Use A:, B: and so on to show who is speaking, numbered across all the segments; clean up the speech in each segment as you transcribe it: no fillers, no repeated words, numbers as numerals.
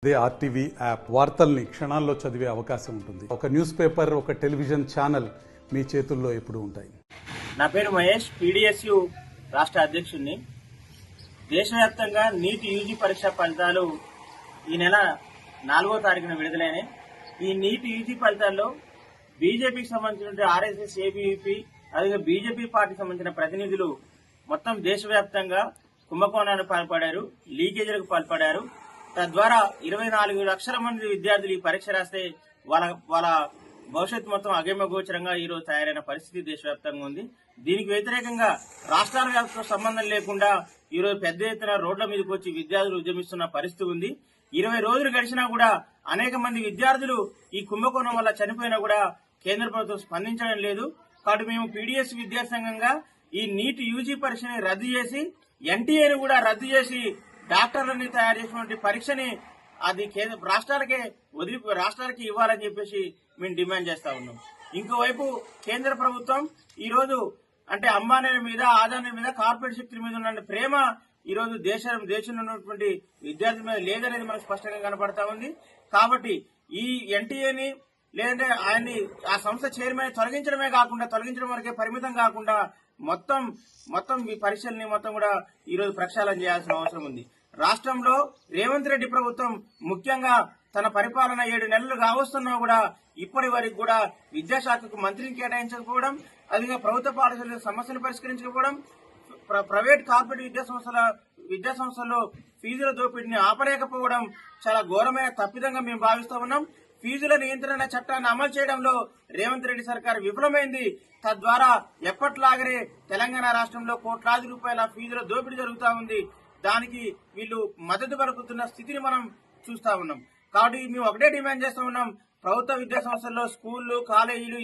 A: అదే RTV app వార్తల్ని క్షణాల్లో చదివే అవకాశం ఉంటుంది. ఒక న్యూస్ పేపర్, ఒక టెలివిజన్ ఛానల్ మీ చేతుల్లో ఎప్పుడూ ఉంటాయి.
B: నా పేరు మహేష్, పీడీఎస్యు రాష్ట్ర అధ్యక్షుడిని. దేశవ్యాప్తంగా నీట్ యూజీ పరీక్ష ఫలితాలు ఈ నెల 4వ తారీఖున విడుదలైనాయి. ఈ నీట్ యూజీ ఫలితాల్లో బీజేపీకి సంబంధించిన ఆర్ఎస్ఎస్, ఏబీవీపీ అదే బీజేపీ పార్టీకి సంబంధించిన ప్రతినిధులు మొత్తం దేశవ్యాప్తంగా కుంభకోణానికి పాల్పడారు, లీకేజీలకు పాల్పడారు. తద్వారా 24 లక్షల మంది విద్యార్థులు ఈ పరీక్ష రాస్తే వాళ్ళ భవిష్యత్తు మొత్తం అగమ్యగోచరంగా ఈ రోజు తయారైన పరిస్థితి దేశవ్యాప్తంగా ఉంది. దీనికి వ్యతిరేకంగా రాష్ట్రాల వ్యాప్తంగా సంబంధం లేకుండా ఈ రోజు పెద్ద ఎత్తున రోడ్ల మీదకి వచ్చి విద్యార్థులు ఉద్యమిస్తున్న పరిస్థితి ఉంది. 20 రోజులు గడిచినా కూడా అనేక మంది విద్యార్థులు ఈ కుంభకోణం వల్ల చనిపోయినా కూడా కేంద్ర ప్రభుత్వం స్పందించడం లేదు. కాబట్టి మేము పీడీఎస్ విద్యాసంఘంగా ఈ నీట్ యూజీ పరీక్షని రద్దు చేసి ఎన్టీఏని కూడా రద్దు చేసి డాక్టర్లని తయారు చేసినటువంటి పరీక్షని అది రాష్ట్రాలకి ఇవ్వాలని చెప్పేసి మేము డిమాండ్ చేస్తా ఉన్నాం. ఇంకోవైపు కేంద్ర ప్రభుత్వం ఈ రోజు అంటే అంబానీల మీద, ఆదానీల మీద, కార్పొరేట్ శక్తుల మీద ఉన్న ప్రేమ ఈ రోజు దేశంలో ఉన్నటువంటి విద్యార్థుల మీద లేదనేది మనకు స్పష్టంగా కనపడతా ఉంది. కాబట్టి ఈ ఎన్టీఏని లేదంటే ఆయన్ని ఆ సంస్థ చైర్మన్ తొలగించడం వరకే పరిమితం కాకుండా మొత్తం ఈ పరీక్షల్ని మొత్తం కూడా ఈ రోజు ప్రక్షాళన చేయాల్సిన అవసరం ఉంది. రాష్ట్రంలో రేవంత్ రెడ్డి ప్రభుత్వం ముఖ్యంగా తన పరిపాలన 7 నెలలు కావస్తున్నా కూడా ఇప్పటి వరకు కూడా విద్యాశాఖకు మంత్రిని కేటాయించకపోవడం, అదిగా ప్రభుత్వ పాఠశాల సమస్యలు పరిష్కరించకపోవడం, ప్రైవేట్ కార్పొరేట్ విద్యా సంస్థల్లో ఫీజుల దోపిడీని ఆపలేకపోవడం చాలా ఘోరమైన తప్పిదంగా మేము భావిస్తా ఉన్నాం. ఫీజుల నియంత్రణ చట్టాన్ని అమలు చేయడంలో రేవంత్ రెడ్డి సర్కార్ విఫలమైంది. తద్వారా ఎప్పట్లాగనే తెలంగాణ రాష్ట్రంలో కోట్లాది రూపాయల ఫీజుల దోపిడీ జరుగుతా ఉంది. దానికి వీళ్ళు మద్దతు పలుకుతున్న స్థితిని మనం చూస్తా ఉన్నాం. కాబట్టి మేము ఒకటే డిమాండ్ చేస్తా ఉన్నాం, ప్రభుత్వ విద్యా సంస్థల్లో, స్కూళ్లు, కాలేజీలు,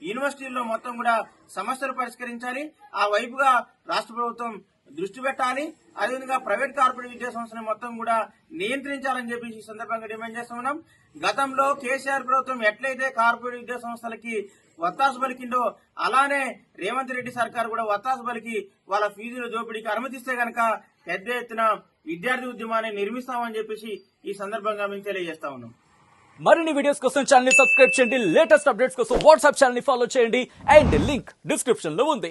B: యూనివర్సిటీల్లో మొత్తం కూడా సమస్యలు పరిష్కరించాలి. ఆ వైపుగా రాష్ట్ర ప్రభుత్వం దృష్టి పెట్టాలి. అదేవిధంగా ప్రైవేట్ కార్పొరేట్ విద్యా సంస్థలను మొత్తం కూడా నియంత్రించాలని చెప్పి ఈ సందర్భంగా డిమాండ్ చేస్తా ఉన్నాం. గతంలో కేసీఆర్ ప్రభుత్వం ఎట్లయితే కార్పొరేట్ విద్యా సంస్థలకి వత్తాసు పలికిందో అలానే రేవంత్ రెడ్డి సర్కార్ కూడా వత్తాసు పలికి వాళ్ళ ఫీజుల దోపిడీకి అనుమతిస్తే గనక పెద్ద ఎత్తున విద్యార్థి ఉద్యమాన్ని నిర్మిస్తామని చెప్పేసి ఈ సందర్భంగా మేము తెలియజేస్తా ఉన్నాం.
C: మరిన్ని వీడియోస్ కోసం ఛానల్ ని సబ్స్క్రైబ్ చేయండి. లేటెస్ట్ అప్డేట్స్ కోసం వాట్సాప్ ఛానల్ ని ఫాలో చేయండి. అండ్ లింక్ డిస్క్రిప్షన్ లో ఉంది.